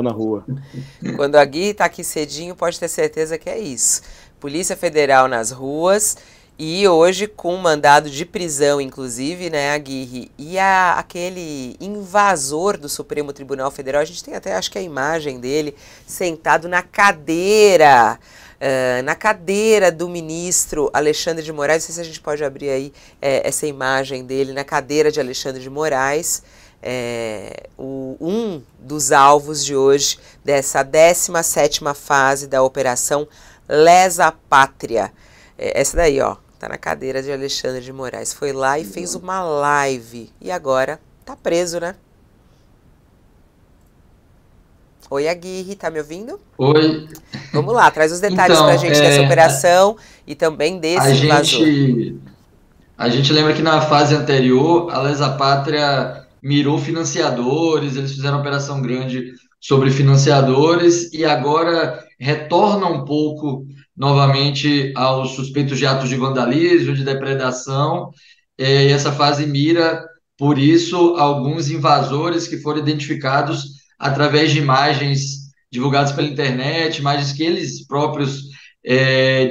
na rua. Quando a Gui tá aqui cedinho, pode ter certeza que é isso. Polícia Federal nas ruas e hoje com mandado de prisão, inclusive, né, Aguirre? E aquele invasor do Supremo Tribunal Federal, a gente tem até, acho que a imagem dele, sentado na cadeira do ministro Alexandre de Moraes. Não sei se a gente pode abrir aí essa imagem dele na cadeira de Alexandre de Moraes. Um dos alvos de hoje dessa 17ª fase da Operação Lesa Pátria. Essa daí, ó, tá na cadeira de Alexandre de Moraes. Foi lá e fez uma live. E agora tá preso, né? Oi, Aguirre, tá me ouvindo? Oi. Vamos lá, traz os detalhes pra Então, gente dessa operação e também a desse invasor. gente a gente lembra que na fase anterior a Lesa Pátria mirou financiadores, eles fizeram uma operação grande sobre financiadores e agora retorna um pouco novamente aos suspeitos de atos de vandalismo, de depredação, e essa fase mira, por isso, alguns invasores que foram identificados através de imagens divulgadas pela internet, imagens que eles próprios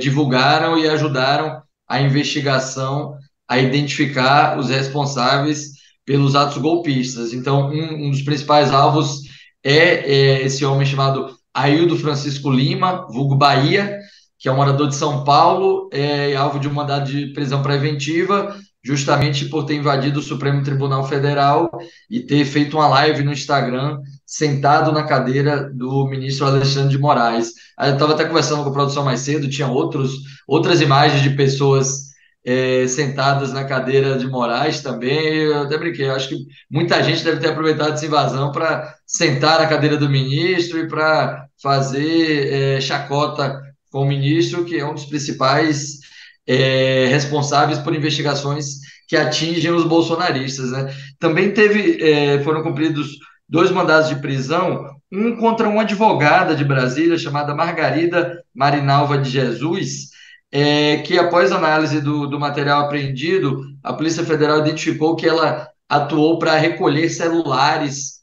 divulgaram e ajudaram a investigação a identificar os responsáveis pelos atos golpistas. Então, um dos principais alvos é esse homem chamado Aildo Francisco Lima, vulgo Bahia, que é um morador de São Paulo, é alvo de um mandado de prisão preventiva, justamente por ter invadido o Supremo Tribunal Federal e ter feito uma live no Instagram, sentado na cadeira do ministro Alexandre de Moraes. Eu estava até conversando com a produção mais cedo, tinha outras imagens de pessoas sentadas na cadeira de Moraes também. Eu até brinquei, eu acho que muita gente deve ter aproveitado essa invasão para sentar na cadeira do ministro e para fazer chacota com o ministro, que é um dos principais responsáveis por investigações que atingem os bolsonaristas, né? Também foram cumpridos dois mandados de prisão, um contra uma advogada de Brasília chamada Margarida Marinalva de Jesus, que após análise do material apreendido, a Polícia Federal identificou que ela atuou para recolher celulares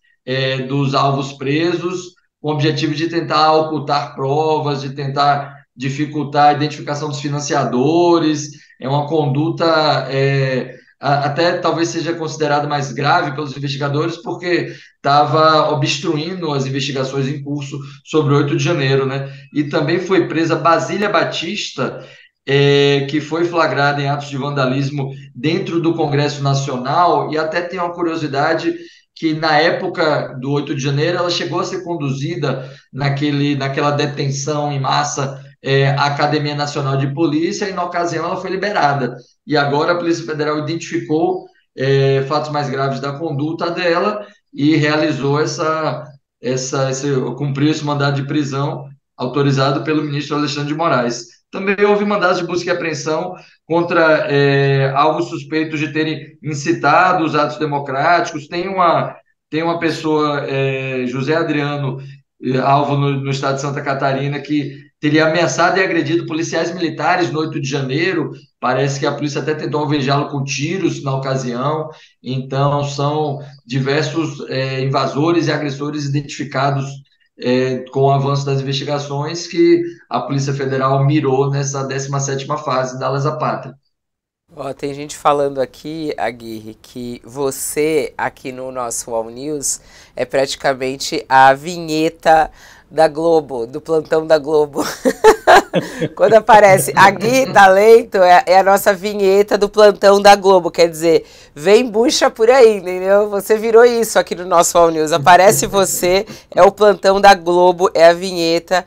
dos alvos presos, com o objetivo de tentar ocultar provas, de tentar dificultar a identificação dos financiadores. É uma conduta até talvez seja considerada mais grave pelos investigadores, porque estava obstruindo as investigações em curso sobre o 8 de janeiro, né? E também foi presa Basília Batista, que foi flagrada em atos de vandalismo dentro do Congresso Nacional, e até tem uma curiosidade que na época do 8 de janeiro ela chegou a ser conduzida naquela detenção em massa à Academia Nacional de Polícia, e na ocasião ela foi liberada. E agora a Polícia Federal identificou fatos mais graves da conduta dela e realizou cumpriu esse mandado de prisão autorizado pelo ministro Alexandre de Moraes. Também houve mandados de busca e apreensão contra alvos suspeitos de terem incitado os atos democráticos. Tem uma pessoa, José Adriano, alvo no estado de Santa Catarina, que teria ameaçado e agredido policiais militares no 8 de janeiro. Parece que a polícia até tentou alvejá-lo com tiros na ocasião. Então, são diversos invasores e agressores identificados com o avanço das investigações que a Polícia Federal mirou nessa 17ª fase da Lesa Pátria. Ó, tem gente falando aqui, Aguirre, que você aqui no nosso All News é praticamente a vinheta da Globo, do plantão da Globo. Quando aparece Agui Talento, é a nossa vinheta do plantão da Globo. Quer dizer, vem bucha por aí, entendeu? Você virou isso aqui no nosso All News. Aparece você, é o plantão da Globo, é a vinheta.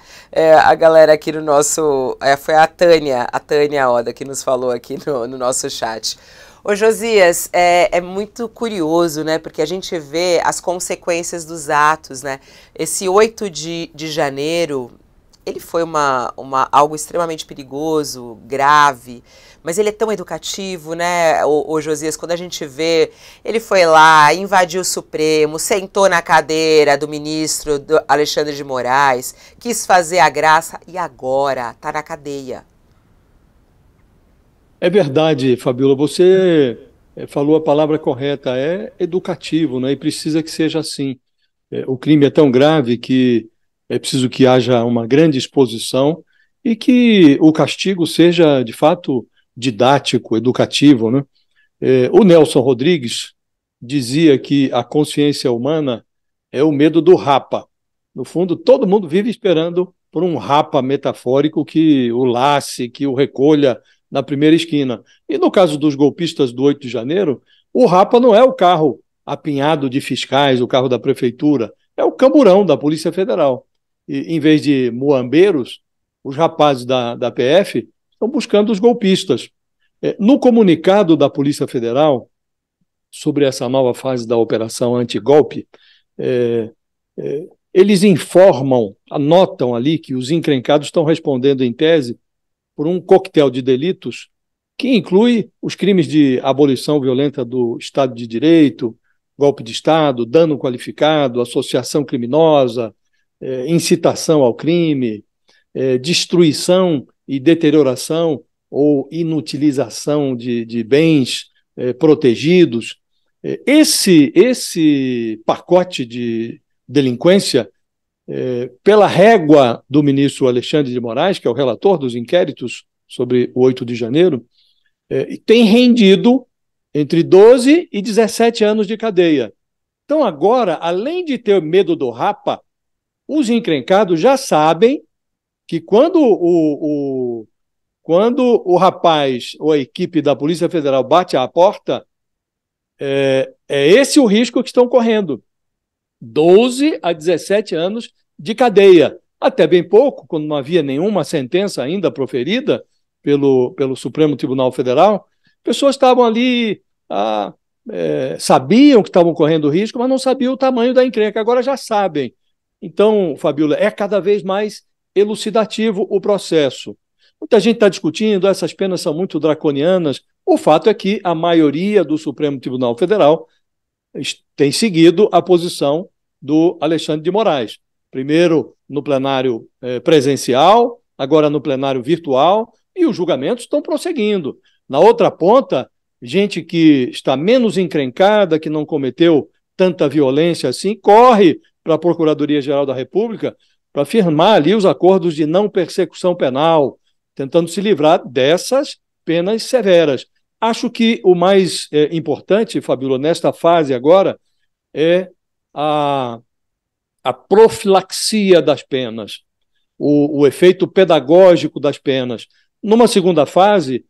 A galera aqui no nosso... foi a Tânia Oda que nos falou aqui no nosso chat. Ô Josias, é muito curioso, né? Porque a gente vê as consequências dos atos, né? Esse 8 de janeiro, ele foi algo extremamente perigoso, grave, mas ele é tão educativo, né, o Josias, quando a gente vê, ele foi lá, invadiu o Supremo, sentou na cadeira do ministro Alexandre de Moraes, quis fazer a graça e agora tá na cadeia. É verdade, Fabiola, você falou a palavra correta, é educativo, né? E precisa que seja assim. O crime é tão grave que é preciso que haja uma grande exposição e que o castigo seja, de fato, didático, educativo, né? O Nelson Rodrigues dizia que a consciência humana é o medo do rapa. No fundo, todo mundo vive esperando por um rapa metafórico que o lace, que o recolha na primeira esquina. E no caso dos golpistas do 8 de janeiro, o rapa não é o carro apinhado de fiscais, o carro da prefeitura, é o camburão da Polícia Federal. E, em vez de muambeiros, os rapazes da PF estão buscando os golpistas. No comunicado da Polícia Federal sobre essa nova fase da operação antigolpe, eles informam, anotam ali que os encrencados estão respondendo, em tese, por um coquetel de delitos que inclui os crimes de abolição violenta do Estado de Direito, golpe de Estado, dano qualificado, associação criminosa, incitação ao crime, destruição e deterioração ou inutilização de bens protegidos. Esse pacote de delinquência, pela régua do ministro Alexandre de Moraes, que é o relator dos inquéritos sobre o 8 de janeiro, tem rendido entre 12 e 17 anos de cadeia. Então, agora, além de ter medo do rapa, os encrencados já sabem que quando o rapaz ou a equipe da Polícia Federal bate à porta, é esse o risco que estão correndo. 12 a 17 anos de cadeia. Até bem pouco, quando não havia nenhuma sentença ainda proferida pelo Supremo Tribunal Federal, pessoas estavam ali, sabiam que estavam correndo risco, mas não sabiam o tamanho da encrenca. Agora já sabem. Então, Fabíola, é cada vez mais elucidativo o processo. Muita gente está discutindo, essas penas são muito draconianas. O fato é que a maioria do Supremo Tribunal Federal tem seguido a posição do Alexandre de Moraes. Primeiro no plenário presencial, agora no plenário virtual, e os julgamentos estão prosseguindo. Na outra ponta, gente que está menos encrencada, que não cometeu tanta violência assim, corre para a Procuradoria-Geral da República para firmar ali os acordos de não persecução penal, tentando se livrar dessas penas severas. Acho que o mais importante, Fabíola, nesta fase agora, é a profilaxia das penas, o efeito pedagógico das penas. Numa segunda fase,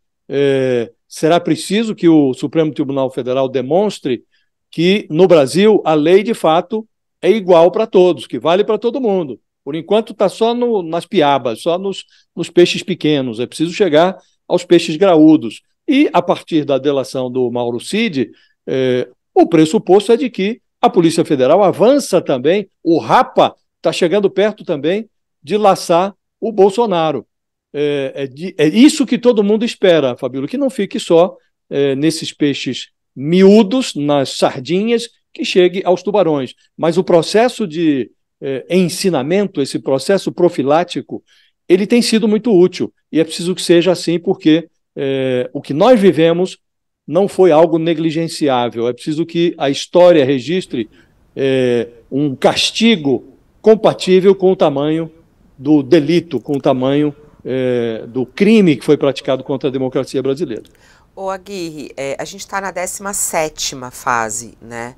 será preciso que o Supremo Tribunal Federal demonstre que, no Brasil, a lei, de fato, é igual para todos, que vale para todo mundo. Por enquanto, está só nas piabas, só nos peixes pequenos. É preciso chegar aos peixes graúdos. E, a partir da delação do Mauro Cid, o pressuposto é de que a Polícia Federal avança também, o rapa está chegando perto também de laçar o Bolsonaro. É isso que todo mundo espera, Fabíola, que não fique só nesses peixes miúdos, nas sardinhas, que chegue aos tubarões. Mas o processo de ensinamento, esse processo profilático, ele tem sido muito útil. E é preciso que seja assim, porque o que nós vivemos não foi algo negligenciável. É preciso que a história registre um castigo compatível com o tamanho do delito, com o tamanho do crime que foi praticado contra a democracia brasileira. Ô Aguirre, a gente está na 17ª fase, né?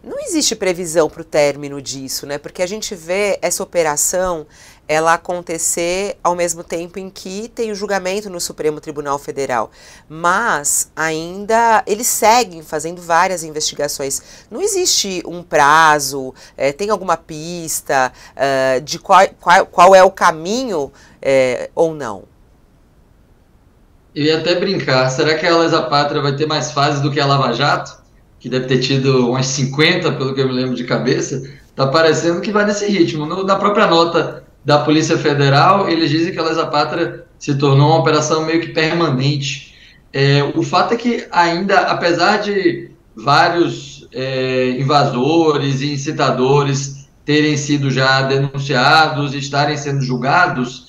Não existe previsão para o término disso, né? Porque a gente vê essa operação ela acontecer ao mesmo tempo em que tem o julgamento no Supremo Tribunal Federal. Mas ainda eles seguem fazendo várias investigações. Não existe um prazo, tem alguma pista de qual é o caminho ou não? Eu ia até brincar, será que a Lesa Pátria vai ter mais fases do que a Lava Jato? Que deve ter tido umas 50, pelo que eu me lembro de cabeça. Tá parecendo que vai nesse ritmo. Na própria nota da Polícia Federal, eles dizem que a Lesa Pátria se tornou uma operação meio que permanente. O fato é que ainda, apesar de vários invasores e incitadores terem sido já denunciados e estarem sendo julgados,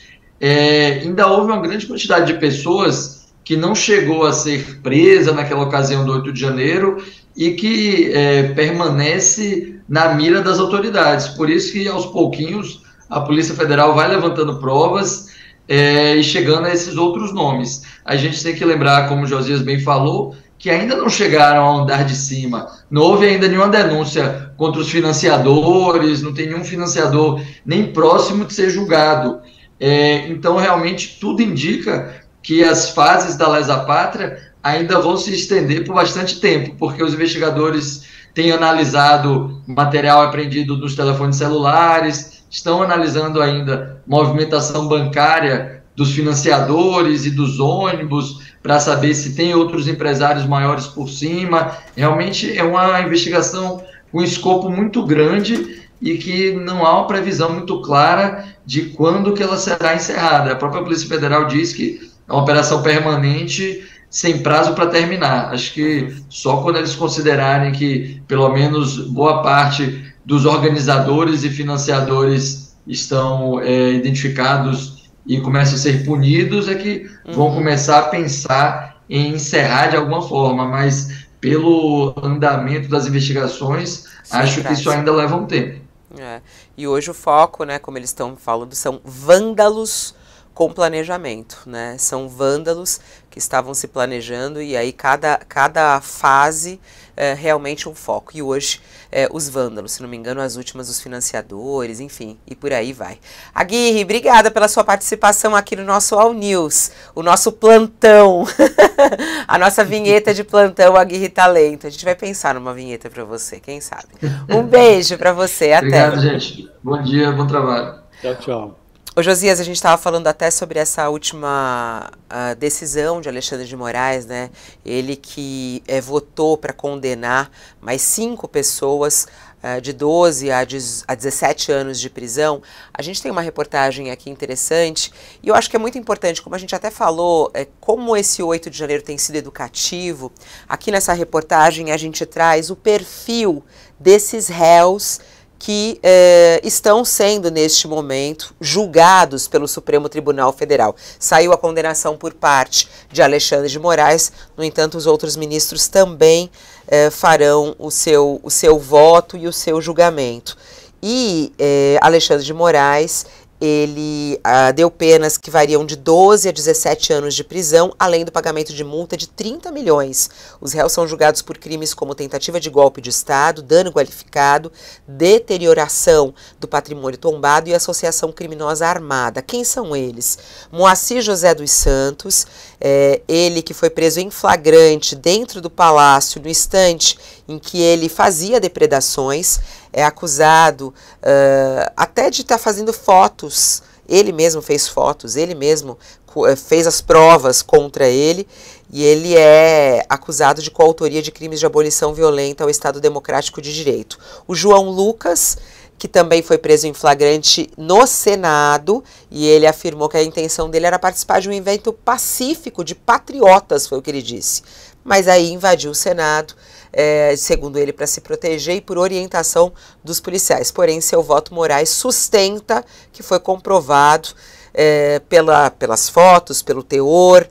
ainda houve uma grande quantidade de pessoas que não chegou a ser presa naquela ocasião do 8 de janeiro e que permanece na mira das autoridades. Por isso que, aos pouquinhos, a Polícia Federal vai levantando provas e chegando a esses outros nomes. A gente tem que lembrar, como o Josias bem falou, que ainda não chegaram ao andar de cima. Não houve ainda nenhuma denúncia contra os financiadores, não tem nenhum financiador nem próximo de ser julgado. Então, realmente, tudo indica que as fases da lesa pátria ainda vão se estender por bastante tempo, porque os investigadores têm analisado material apreendido nos telefones celulares, estão analisando ainda movimentação bancária dos financiadores e dos ônibus, para saber se tem outros empresários maiores por cima. Realmente é uma investigação com escopo muito grande e que não há uma previsão muito clara de quando que ela será encerrada. A própria Polícia Federal diz que é uma operação permanente sem prazo para terminar. Acho que só quando eles considerarem que pelo menos boa parte dos organizadores e financiadores estão identificados e começam a ser punidos, é que vão começar a pensar em encerrar de alguma forma, mas pelo andamento das investigações, acho que isso ainda leva um tempo. E hoje o foco, né, como eles estão falando, são vândalos com planejamento, né? São vândalos que estavam se planejando e aí cada fase é realmente um foco. E hoje os vândalos, se não me engano, as últimas os financiadores, enfim, e por aí vai. Aguirre, obrigada pela sua participação aqui no nosso All News, o nosso plantão, a nossa vinheta de plantão Aguirre Talento. A gente vai pensar numa vinheta para você, quem sabe. Um beijo para você, até. Obrigado, gente. Bom dia, bom trabalho. Tchau, tchau. Ô Josias, a gente estava falando até sobre essa última decisão de Alexandre de Moraes, né? Ele que votou para condenar mais 5 pessoas de 12 a 17 anos de prisão. A gente tem uma reportagem aqui interessante e eu acho que é muito importante, como a gente até falou, como esse 8 de janeiro tem sido educativo. Aqui nessa reportagem a gente traz o perfil desses réus que estão sendo, neste momento, julgados pelo Supremo Tribunal Federal. Saiu a condenação por parte de Alexandre de Moraes, no entanto, os outros ministros também farão o seu voto e o seu julgamento. E Alexandre de Moraes, ele deu penas que variam de 12 a 17 anos de prisão, além do pagamento de multa de 30 milhões. Os réus são julgados por crimes como tentativa de golpe de Estado, dano qualificado, deterioração do patrimônio tombado e associação criminosa armada. Quem são eles? Moacir José dos Santos, ele que foi preso em flagrante dentro do palácio, no instante em que ele fazia depredações, é acusado até de estar fazendo fotos, ele mesmo fez fotos, ele mesmo fez as provas contra ele, e ele é acusado de coautoria de crimes de abolição violenta ao Estado Democrático de Direito. O João Lucas, que também foi preso em flagrante no Senado, e ele afirmou que a intenção dele era participar de um evento pacífico de patriotas, foi o que ele disse. Mas aí invadiu o Senado, segundo ele, para se proteger e por orientação dos policiais. Porém, seu voto Moraes sustenta que foi comprovado pelas fotos, pelo teor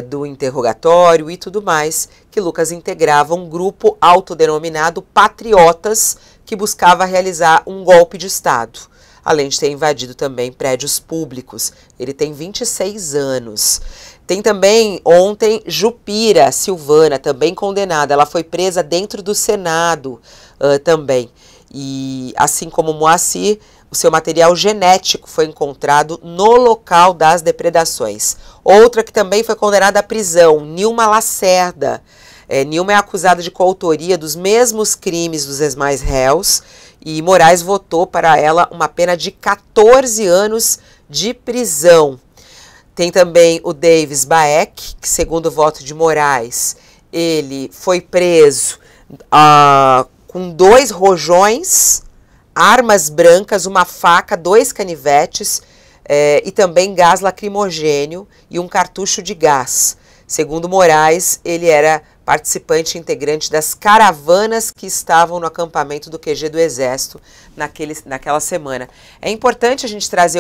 do interrogatório e tudo mais, que Lucas integrava um grupo autodenominado Patriotas, que buscava realizar um golpe de Estado, além de ter invadido também prédios públicos. Ele tem 26 anos. Tem também, ontem, Jupira Silvana, também condenada. Ela foi presa dentro do Senado também. E, assim como Moacir, o seu material genético foi encontrado no local das depredações. Outra que também foi condenada à prisão, Nilma Lacerda. Nilma é acusada de coautoria dos mesmos crimes dos demais réus e Moraes votou para ela uma pena de 14 anos de prisão. Tem também o Davis Baek, que segundo o voto de Moraes, ele foi preso com 2 rojões, armas brancas, uma faca, 2 canivetes e também gás lacrimogênio e um cartucho de gás. Segundo Moraes, ele era participante integrante das caravanas que estavam no acampamento do QG do Exército naquela semana. É importante a gente trazer